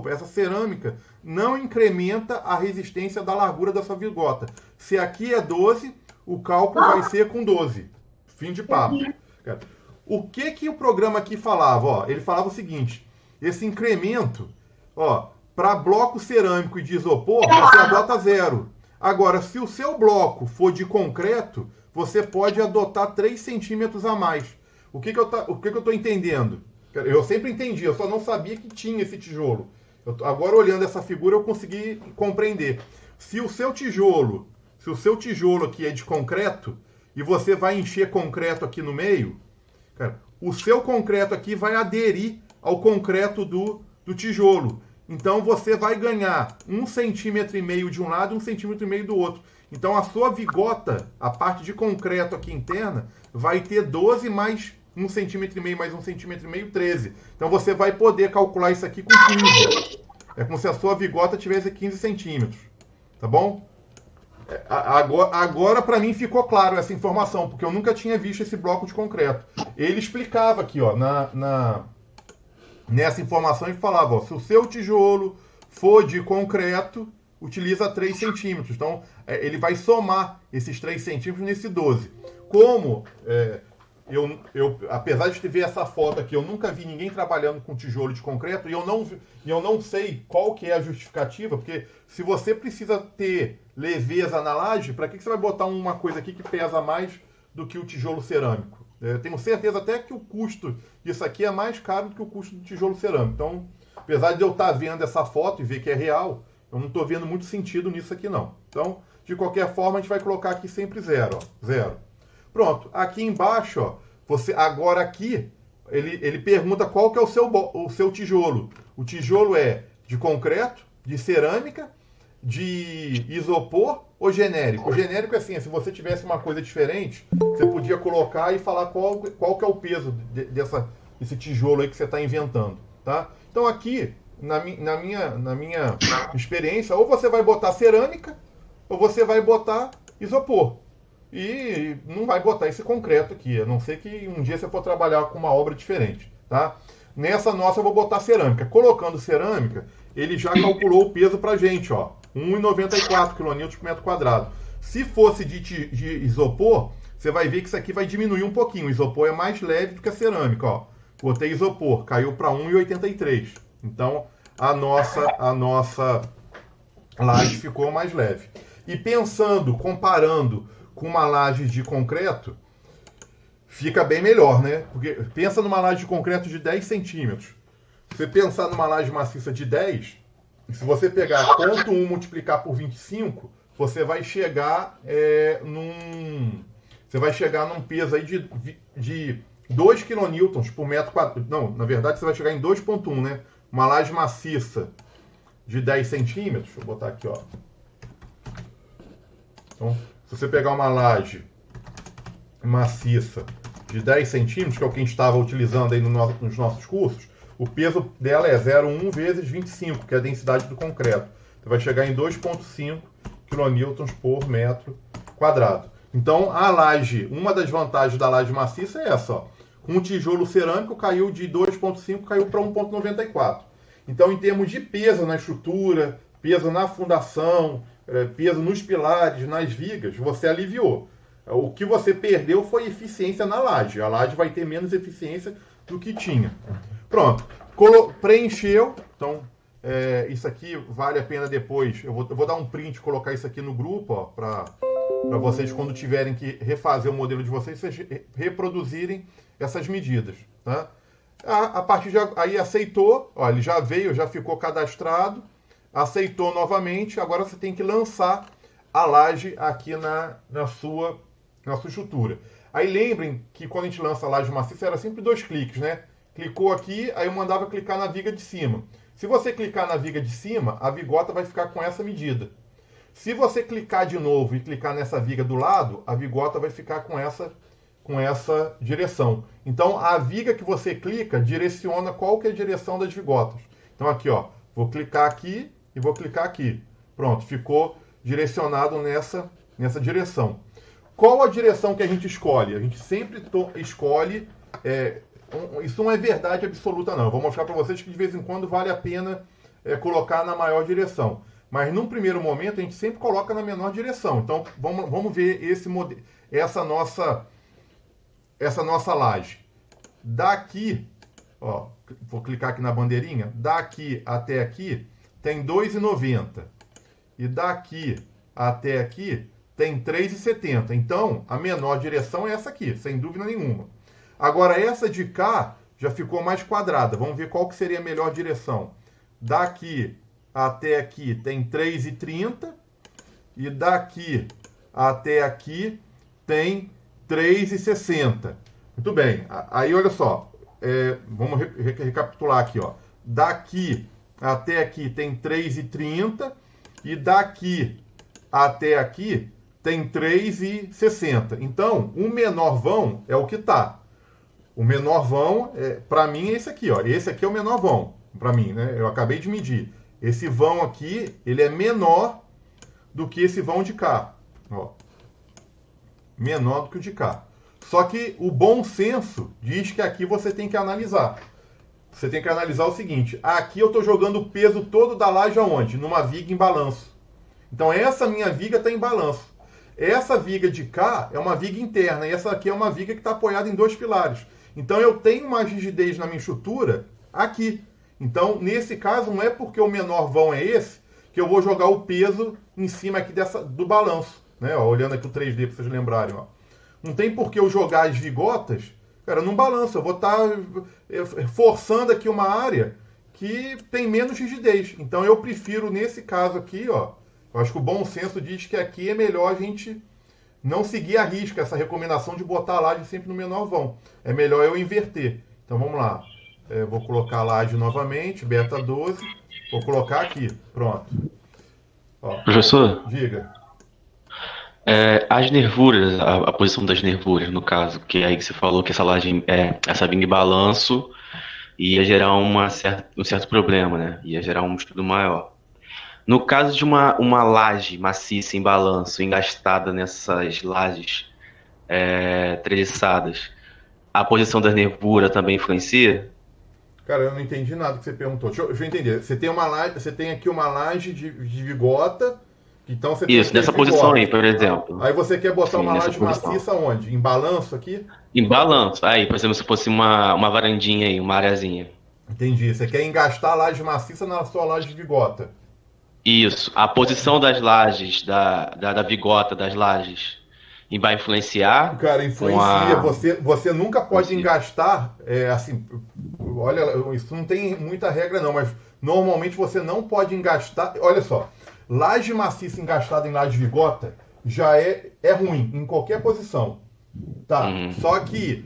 essa cerâmica não incrementa a resistência da largura da sua vigota. Se aqui é 12, o cálculo vai ser com 12. Fim de papo. O que o programa aqui falava? Ó, ele falava o seguinte, esse incremento, para bloco cerâmico e de isopor, você adota 0. Agora, se o seu bloco for de concreto, você pode adotar 3 centímetros a mais. O que eu estou entendendo? Eu sempre entendi, eu só não sabia que tinha esse tijolo. Agora, olhando essa figura, eu consegui compreender. Se o seu tijolo aqui é de concreto, e você vai encher concreto aqui no meio, cara, o seu concreto aqui vai aderir ao concreto do tijolo. Então, você vai ganhar 1,5 cm de um lado e 1,5 cm do outro. Então, a sua vigota, a parte de concreto aqui interna, vai ter 12 mais 1,5 cm mais 1,5 cm, 13. Então, você vai poder calcular isso aqui com 15. É como se a sua vigota tivesse 15 centímetros. Tá bom? Agora para mim ficou claro essa informação, porque eu nunca tinha visto esse bloco de concreto. Ele explicava aqui, ó, nessa informação, ele falava, ó, se o seu tijolo for de concreto, utiliza 3 centímetros. Então, ele vai somar esses 3 centímetros nesse 12. Como apesar de ver essa foto aqui, eu nunca vi ninguém trabalhando com tijolo de concreto e eu não sei qual que é a justificativa, porque se você precisa ter leveza na laje, para que você vai botar uma coisa aqui que pesa mais do que o tijolo cerâmico? Tenho certeza até que o custo disso aqui é mais caro do que o custo do tijolo cerâmico. Então, apesar de eu estar vendo essa foto e ver que é real, eu não estou vendo muito sentido nisso aqui não. Então, de qualquer forma, a gente vai colocar aqui sempre 0, ó, 0. Pronto, aqui embaixo, ó, agora aqui, ele pergunta qual que é o seu tijolo. O tijolo é de concreto, de cerâmica, de isopor ou genérico? O genérico é assim, se você tivesse uma coisa diferente, você podia colocar e falar qual que é o peso desse tijolo aí que você está inventando, tá? Então aqui, na minha experiência, ou você vai botar cerâmica, ou você vai botar isopor. E não vai botar esse concreto aqui, a não ser que um dia você for trabalhar com uma obra diferente, tá? Nessa nossa eu vou botar cerâmica. Colocando cerâmica, ele já calculou o peso pra gente, ó. 1,94 kN por metro quadrado. Se fosse de isopor, você vai ver que isso aqui vai diminuir um pouquinho. O isopor é mais leve do que a cerâmica, ó. Botei isopor, caiu para 1,83. Então, a nossa laje ficou mais leve. E pensando, comparando com uma laje de concreto, fica bem melhor, né? Porque pensa numa laje de concreto de 10 centímetros. Se você pensar numa laje maciça de 10, se você pegar 0,1 multiplicar por 25, você vai chegar num peso aí de 2 kN por metro quadrado. Não, na verdade você vai chegar em 2,1, né? Uma laje maciça de 10 centímetros, deixa eu botar aqui, ó. Então, se você pegar uma laje maciça de 10 centímetros, que é o que a gente estava utilizando aí nos nossos cursos, o peso dela é 0,1 vezes 25, que é a densidade do concreto. Você vai chegar em 2,5 kN por metro quadrado. Então, a laje, uma das vantagens da laje maciça é essa, ó. Com o tijolo cerâmico caiu de 2,5, caiu para 1,94. Então, em termos de peso na estrutura, peso na fundação, peso nos pilares, nas vigas, você aliviou. O que você perdeu foi eficiência na laje. A laje vai ter menos eficiência do que tinha. Pronto. Preencheu. Então, isso aqui vale a pena depois. Eu vou dar um print e colocar isso aqui no grupo, para vocês, quando tiverem que refazer o modelo de vocês reproduzirem essas medidas. Tá? A partir de aí aceitou. Ó, ele já veio, já ficou cadastrado. Aceitou novamente. Agora você tem que lançar a laje aqui na sua estrutura. Aí lembrem que quando a gente lança a laje maciça era sempre 2 cliques, né? Clicou aqui, aí eu mandava clicar na viga de cima. Se você clicar na viga de cima, a vigota vai ficar com essa medida. Se você clicar de novo e clicar nessa viga do lado, a vigota vai ficar com essa direção. Então, a viga que você clica direciona qual que é a direção das vigotas. Então, aqui, ó, vou clicar aqui e vou clicar aqui. Pronto, ficou direcionado nessa direção. Qual a direção que a gente escolhe? A gente sempre escolhe... isso não é verdade absoluta, não. Eu vou mostrar para vocês que de vez em quando vale a pena colocar na maior direção. Mas num primeiro momento a gente sempre coloca na menor direção. Então vamos ver essa nossa laje. Daqui, ó, vou clicar aqui na bandeirinha. Daqui até aqui tem 2,90. E daqui até aqui tem 3,70. Então a menor direção é essa aqui, sem dúvida nenhuma. Agora, essa de cá já ficou mais quadrada. Vamos ver qual que seria a melhor direção. Daqui até aqui tem 3,30. E daqui até aqui tem 3,60. Muito bem. Aí, olha só. Vamos recapitular aqui, ó. Daqui até aqui tem 3,30. E daqui até aqui tem 3,60. Então, o menor vão é o que está. O menor vão, para mim, é esse aqui, ó. Esse aqui é o menor vão, para mim, né? Eu acabei de medir. Esse vão aqui, ele é menor do que esse vão de cá. Ó, menor do que o de cá. Só que o bom senso diz que aqui você tem que analisar. Você tem que analisar o seguinte: aqui eu estou jogando o peso todo da laje aonde? Numa viga em balanço. Então essa minha viga está em balanço. Essa viga de cá é uma viga interna e essa aqui é uma viga que está apoiada em 2 pilares. Então eu tenho uma rigidez na minha estrutura aqui. Então nesse caso não é porque o menor vão é esse que eu vou jogar o peso em cima aqui do balanço. Né? Ó, olhando aqui o 3D para vocês lembrarem. Ó. Não tem por que eu jogar as vigotas, cara, num balanço. Eu vou estar forçando aqui uma área que tem menos rigidez. Então eu prefiro, nesse caso aqui, ó, eu acho que o bom senso diz que aqui é melhor a gente não seguir a risca essa recomendação de botar a laje sempre no menor vão. É melhor eu inverter. Então vamos lá. Vou colocar a laje novamente, beta 12. Vou colocar aqui. Pronto. Ó, Professor, diga. as nervuras, a posição das nervuras, no caso, que aí que você falou que essa laje, essa vinha em balanço ia gerar um certo problema, né? Ia gerar um estudo maior. No caso de uma laje maciça em balanço, engastada nessas lajes treliçadas, a posição da nervura também influencia? Cara, eu não entendi nada que você perguntou. Deixa eu entender. Você tem uma laje, você tem aqui uma laje de vigota. Então você Isso, tem nessa vigota. posição aí, por exemplo. Aí você quer botar Sim, uma nessa laje posição. maciça onde? Em balanço aqui? Em balanço. Aí, por exemplo, se fosse uma varandinha aí, uma areazinha. Entendi. Você quer engastar a laje maciça na sua laje de vigota. Isso. A posição das lajes, da vigota das lajes, e vai influenciar Cara, influencia. com Você nunca pode Influencia. engastar, assim, olha, isso não tem muita regra não, mas normalmente você não pode engastar. Olha só, laje maciça engastada em laje vigota já é ruim, em qualquer posição. Tá? Só que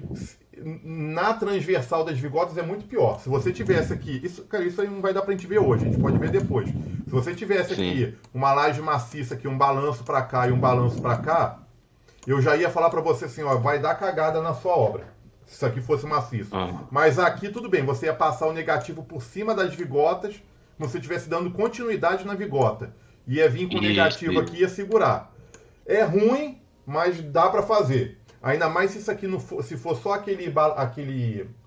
na transversal das vigotas é muito pior. Se você tivesse aqui, cara, isso aí não vai dar pra gente ver hoje, a gente pode ver depois. Se você tivesse Sim. aqui uma laje maciça aqui, um balanço pra cá e um balanço pra cá, eu já ia falar pra você assim, ó, vai dar cagada na sua obra. Se isso aqui fosse maciço. Mas aqui tudo bem, você ia passar o negativo por cima das vigotas, como se você estivesse dando continuidade na vigota. Ia vir com o negativo aqui e ia segurar. É ruim, mas dá pra fazer. Ainda mais se isso aqui não for, se for só aquele, como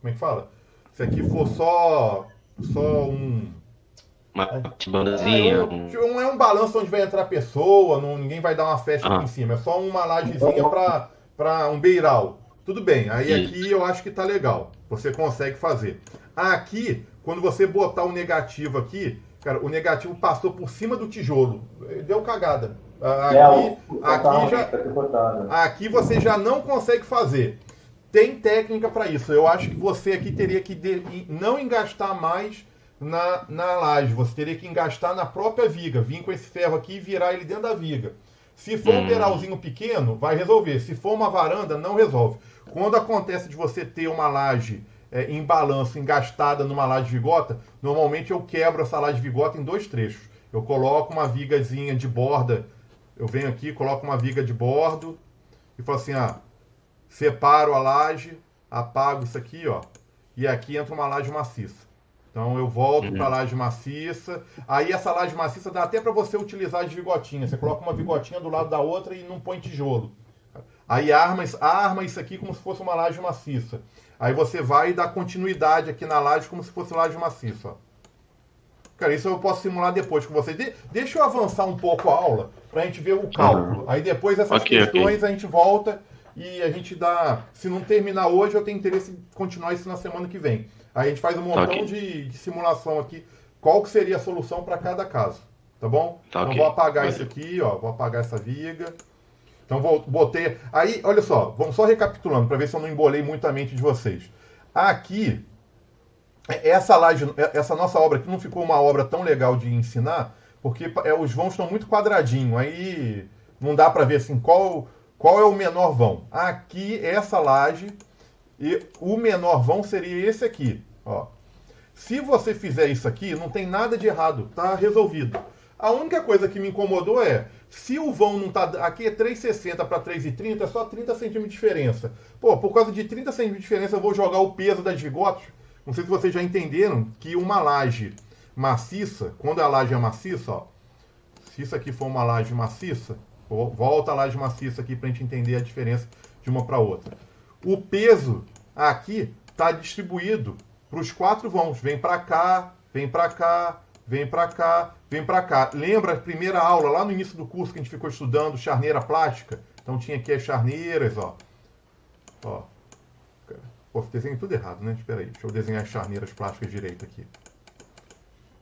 é que fala? Se aqui for só um... uma bandazinha. Não é um balanço onde vai entrar pessoa, ninguém vai dar uma festa aqui em cima. É só uma lajezinha para um beiral. Tudo bem, aí aqui eu acho que tá legal. Você consegue fazer. Aqui, quando você botar o negativo aqui, cara, o negativo passou por cima do tijolo. Deu cagada. Aqui você já não consegue fazer. Tem técnica para isso. Eu acho que você aqui teria que não engastar mais na laje. Você teria que engastar na própria viga. Vir com esse ferro aqui e virar ele dentro da viga. Se for um beiralzinho pequeno, vai resolver. Se for uma varanda, não resolve. Quando acontece de você ter uma laje em balanço, engastada numa laje vigota, normalmente eu quebro essa laje vigota em 2 trechos. Eu coloco uma vigazinha de borda. Eu venho aqui, coloco uma viga de bordo e falo assim, separo a laje, apago isso aqui, ó, e aqui entra uma laje maciça. Então eu volto para a laje maciça. Aí essa laje maciça dá até para você utilizar as vigotinhas. Você coloca uma vigotinha do lado da outra e não põe tijolo. Aí arma isso aqui como se fosse uma laje maciça. Aí você vai e dá continuidade aqui na laje como se fosse laje maciça, ó. Cara, isso eu posso simular depois com vocês. Deixa eu avançar um pouco a aula pra gente ver o cálculo. Aí depois dessas questões a gente volta e a gente dá... Se não terminar hoje, eu tenho interesse em continuar isso na semana que vem. Aí a gente faz um montão de simulação aqui. Qual que seria a solução para cada caso. Tá bom? Então vou apagar isso aqui, ó. Vou apagar essa viga. Então botei... Aí, olha só. Vamos só recapitulando para ver se eu não embolei muito a mente de vocês. Aqui... Essa nossa obra aqui não ficou uma obra tão legal de ensinar, porque os vãos estão muito quadradinhos, aí não dá para ver assim qual é o menor vão. Aqui, essa laje, e o menor vão seria esse aqui. Ó. Se você fizer isso aqui, não tem nada de errado, tá resolvido. A única coisa que me incomodou se o vão não tá... Aqui é 3,60 para 3,30, é só 30 centímetros de diferença. Pô, por causa de 30 centímetros de diferença, eu vou jogar o peso das vigotas. Não sei se vocês já entenderam que uma laje maciça, quando a laje é maciça, ó, se isso aqui for uma laje maciça, Volta a laje maciça aqui para a gente entender a diferença de uma para outra. O peso aqui está distribuído para os 4 vãos. Vem para cá, vem para cá, vem para cá, vem para cá. Lembra a primeira aula, lá no início do curso, que a gente ficou estudando charneira plástica? Então tinha aqui as charneiras, ó. Pô, desenhei tudo errado, né? Espera aí, deixa eu desenhar as charneiras plásticas direito aqui.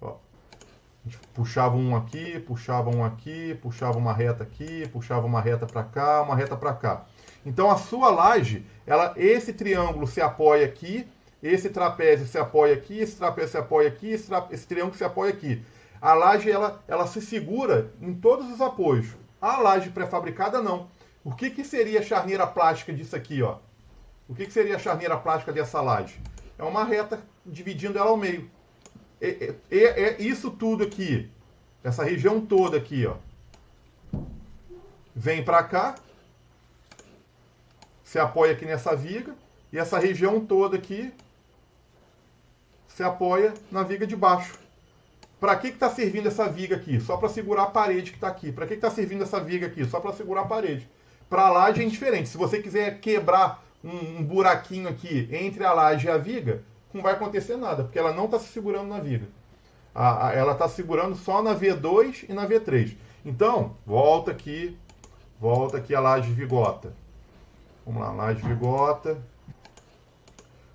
Ó. A gente puxava um aqui, puxava um aqui, puxava uma reta aqui, puxava uma reta para cá, uma reta para cá. Então a sua laje, esse triângulo se apoia aqui, esse trapézio se apoia aqui, esse trapézio se apoia aqui, esse triângulo se apoia aqui. A laje, ela se segura em todos os apoios. A laje pré-fabricada, não. O que seria a charneira plástica disso aqui, ó? O que seria a charneira plástica dessa laje? É uma reta dividindo ela ao meio. É isso tudo aqui, essa região toda aqui, ó, vem para cá, se apoia aqui nessa viga, e essa região toda aqui se apoia na viga de baixo. Para que está servindo essa viga aqui? Só para segurar a parede que está aqui. Para que está servindo essa viga aqui? Só para segurar a parede. Para a laje é indiferente. Se você quiser quebrar um buraquinho aqui entre a laje e a viga, não vai acontecer nada, porque ela não está se segurando na viga. Ela está segurando só na V2 e na V3. Então, volta aqui a laje vigota. Vamos lá, laje vigota.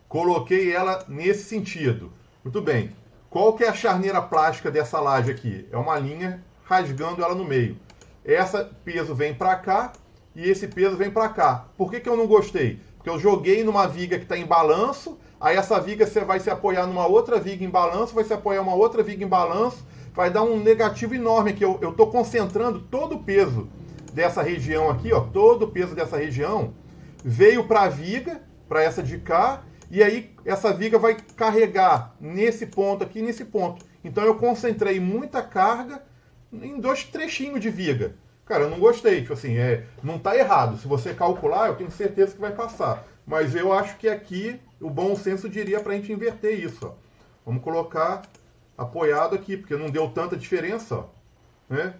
Coloquei ela nesse sentido. Muito bem. Qual que é a charneira plástica dessa laje aqui? É uma linha rasgando ela no meio. Esse peso vem para cá e esse peso vem para cá. Por que eu não gostei? Porque eu joguei numa viga que está em balanço, aí essa viga você vai se apoiar numa outra viga em balanço, vai se apoiar uma outra viga em balanço, vai dar um negativo enorme aqui. Eu estou concentrando todo o peso dessa região aqui, ó, todo o peso dessa região veio para a viga, para essa de cá, e aí essa viga vai carregar nesse ponto aqui, nesse ponto. Então eu concentrei muita carga em 2 trechinhos de viga. Cara, eu não gostei, tipo assim, não está errado. Se você calcular, eu tenho certeza que vai passar. Mas eu acho que aqui o bom senso diria para a gente inverter isso. Ó. Vamos colocar apoiado aqui, porque não deu tanta diferença. Ó, né?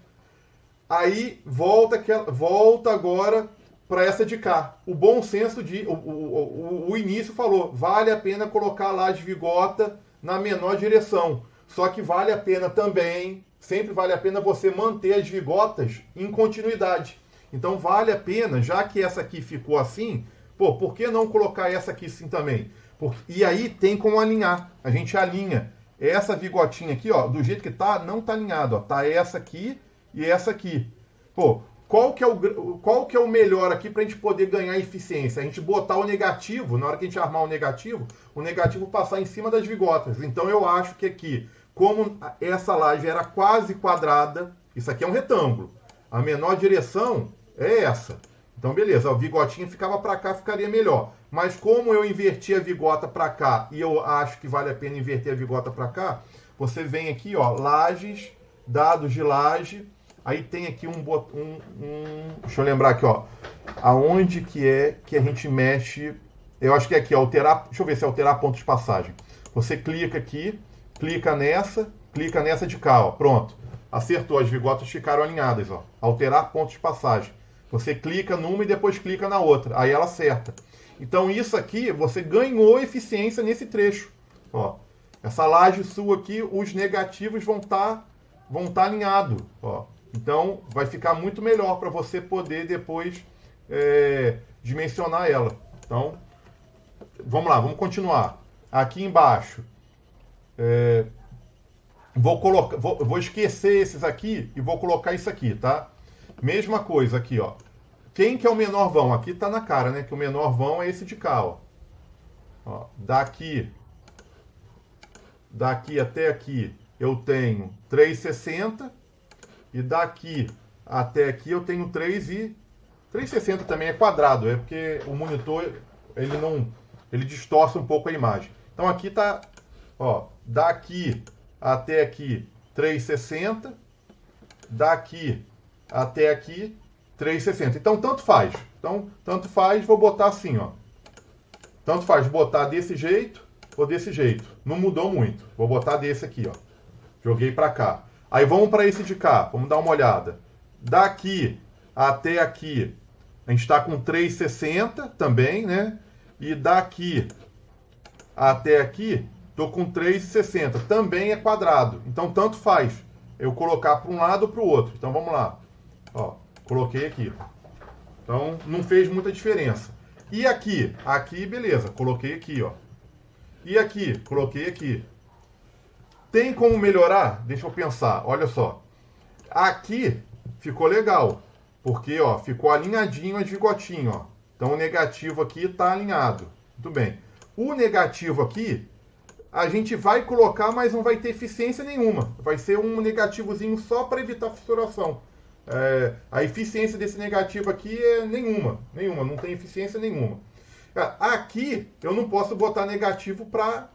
Aí volta agora para essa de cá. O bom senso, o início falou, vale a pena colocar a laje vigota na menor direção. Só que vale a pena também, sempre vale a pena você manter as vigotas em continuidade. Então vale a pena, já que essa aqui ficou assim, pô, por que não colocar essa aqui assim também? E aí tem como alinhar. A gente alinha essa vigotinha aqui, ó, do jeito que tá, não tá alinhado, ó. Tá essa aqui e essa aqui. Pô, qual que é o melhor aqui pra gente poder ganhar eficiência? A gente botar o negativo, na hora que a gente armar o negativo passar em cima das vigotas. Então eu acho que aqui, como essa laje era quase quadrada, isso aqui é um retângulo. A menor direção é essa. Então, beleza, o vigotinho ficava para cá, ficaria melhor. Mas como eu inverti a vigota para cá, e eu acho que vale a pena inverter a vigota para cá, você vem aqui, ó, lajes, dados de laje, aí tem aqui deixa eu lembrar aqui, ó, aonde que é que a gente mexe, eu acho que é aqui, alterar, deixa eu ver se é alterar ponto de passagem. Você clica aqui, clica nessa de cá, ó, pronto. Acertou, as vigotas ficaram alinhadas, ó. Alterar ponto de passagem. Você clica numa e depois clica na outra. Aí ela acerta. Então isso aqui, você ganhou eficiência nesse trecho. Ó, essa laje sua aqui, os negativos vão tá alinhados. Ó. Então vai ficar muito melhor para você poder depois dimensionar ela. Então, vamos lá, vamos continuar. Aqui embaixo, vou esquecer esses aqui e vou colocar isso aqui, tá? Mesma coisa aqui, ó. Quem que é o menor vão? Aqui tá na cara, né? Que o menor vão é esse de cá, ó. Ó, daqui até aqui eu tenho 3,60 e daqui até aqui eu tenho 3,60 também é quadrado, é porque o monitor ele distorce um pouco a imagem. Então aqui tá, ó, daqui até aqui 3,60, daqui até aqui 3,60. Então tanto faz. Vou botar assim, ó. Tanto faz botar desse jeito ou desse jeito. Não mudou muito. Vou botar desse aqui, ó. Joguei para cá. Aí vamos para esse de cá. Vamos dar uma olhada. Daqui até aqui, a gente está com 3,60 também, né? E daqui até aqui, estou com 3,60. Também é quadrado. Então, tanto faz eu colocar para um lado ou para o outro. Então, vamos lá. Ó, coloquei aqui. Então, não fez muita diferença. E aqui? Aqui, beleza. Coloquei aqui, ó. E aqui? Coloquei aqui. Tem como melhorar? Deixa eu pensar. Olha só. Aqui ficou legal. Porque, ó, ficou alinhadinho as vigotinhas, ó. Então, o negativo aqui está alinhado. Muito bem. O negativo aqui, a gente vai colocar, mas não vai ter eficiência nenhuma. Vai ser um negativozinho só para evitar fissuração. A eficiência desse negativo aqui é nenhuma. Não tem eficiência nenhuma. Aqui, eu não posso botar negativo para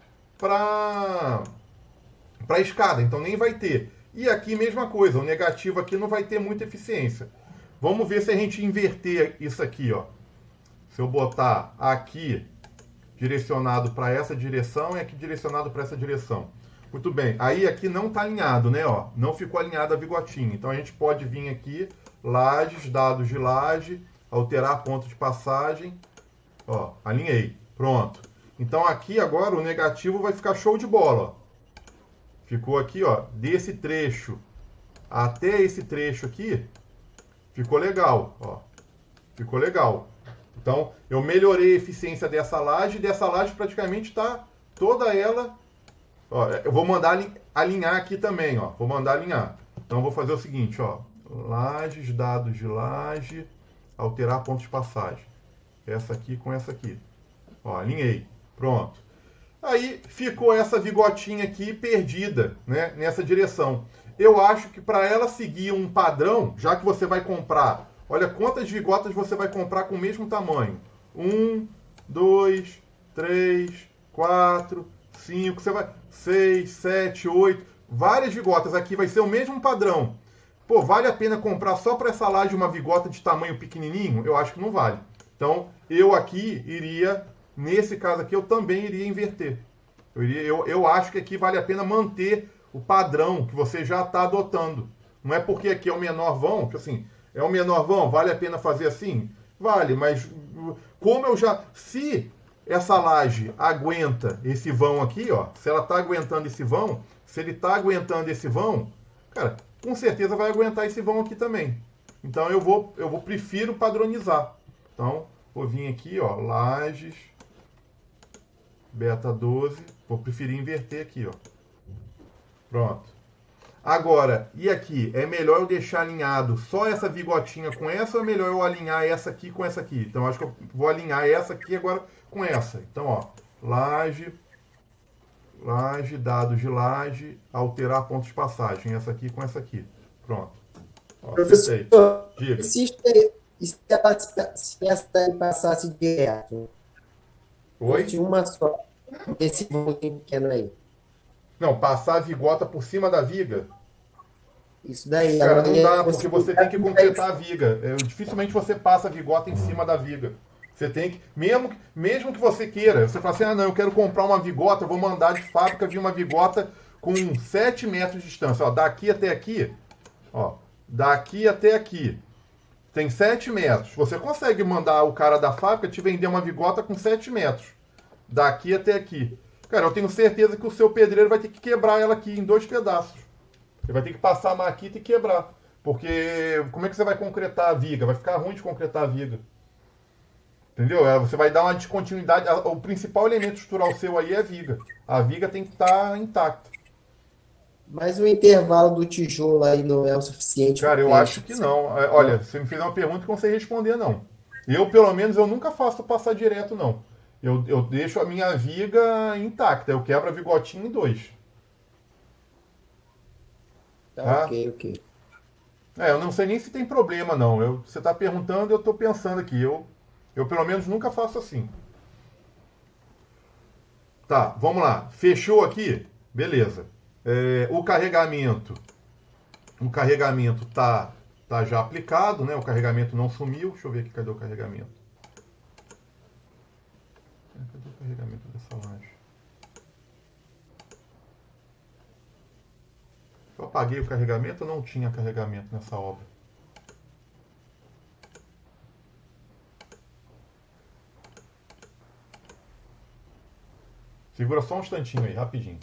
escada, então nem vai ter. E aqui, mesma coisa. O negativo aqui não vai ter muita eficiência. Vamos ver se a gente inverter isso aqui, ó. Se eu botar aqui direcionado para essa direção e aqui direcionado para essa direção. Muito bem. Aí aqui não está alinhado, né? Ó, não ficou alinhada a vigotinha. Então a gente pode vir aqui, lajes, dados de laje, alterar ponto de passagem. Ó, alinhei. Pronto. Então aqui agora o negativo vai ficar show de bola. Ó. Ficou aqui, ó, desse trecho até esse trecho aqui. Ficou legal, ó. Ficou legal. Então, eu melhorei a eficiência dessa laje. Dessa laje praticamente está toda ela. Ó, eu vou mandar alinhar aqui também, ó. Vou mandar alinhar. Então, eu vou fazer o seguinte, ó. Lajes, dados de laje, alterar pontos de passagem. Essa aqui com essa aqui. Ó, alinhei. Pronto. Aí, ficou essa vigotinha aqui perdida, né, nessa direção. Eu acho que para ela seguir um padrão, já que você vai comprar, olha quantas vigotas você vai comprar com o mesmo tamanho. 1, 2, 3, 4, 5, você vai 6, 7, 8, várias vigotas. Aqui vai ser o mesmo padrão. Pô, vale a pena comprar só para essa laje uma vigota de tamanho pequenininho? Eu acho que não vale. Então, eu aqui iria, nesse caso aqui, eu também iria inverter. Eu acho que aqui vale a pena manter o padrão que você já está adotando. Não é porque aqui é o menor vão, tipo assim, é o menor vão, vale a pena fazer assim? Vale, mas como eu já... Se essa laje aguenta esse vão aqui, ó, se ela está aguentando esse vão, se ele está aguentando esse vão, cara, com certeza vai aguentar esse vão aqui também. Então eu prefiro padronizar. Então, vou vir aqui, ó, lajes, beta 12, vou preferir inverter aqui, ó. Pronto. Agora, e aqui? É melhor eu deixar alinhado só essa vigotinha com essa ou é melhor eu alinhar essa aqui com essa aqui? Então, acho que eu vou alinhar essa aqui agora com essa. Então, ó, laje, dados de laje, alterar pontos de passagem. Essa aqui com essa aqui. Pronto. Ó, Professor, diga. se essa daí passasse direto, Oi? fosse uma só, esse volume pequeno aí. Não, passar a vigota por cima da viga? Isso daí. Cara, ela não ia dá, porque conseguir você tem que completar a viga. Dificilmente você passa a vigota em cima da viga. Você tem que, mesmo que você queira, você fala assim, ah não, eu quero comprar uma vigota, eu vou mandar de fábrica vir uma vigota com 7 metros de distância. Ó, daqui até aqui, ó, daqui até aqui, tem 7 metros. Você consegue mandar o cara da fábrica te vender uma vigota com 7 metros. Daqui até aqui. Cara, eu tenho certeza que o seu pedreiro vai ter que quebrar ela aqui em 2 pedaços. Ele vai ter que passar a maquita e quebrar. Porque como é que você vai concretar a viga? Vai ficar ruim de concretar a viga. Entendeu? Você vai dar uma descontinuidade. O principal elemento estrutural seu aí é a viga. A viga tem que estar intacta. Mas o intervalo do tijolo aí não é o suficiente. Cara, eu acho que não. Olha, você me fez uma pergunta que eu não sei responder, não. Eu, pelo menos, eu nunca faço passar direto, não. Eu deixo a minha viga intacta. Eu quebro a vigotinha em 2. Tá? Ok. Eu não sei nem se tem problema, não. Você está perguntando, eu estou pensando aqui. Eu, pelo menos, nunca faço assim. Tá, vamos lá. Fechou aqui? Beleza. O carregamento tá já aplicado, né? O carregamento não sumiu. Deixa eu ver aqui, cadê o carregamento? Cadê o carregamento dessa laje? Eu apaguei o carregamento ou não tinha carregamento nessa obra? Segura só um instantinho aí, rapidinho.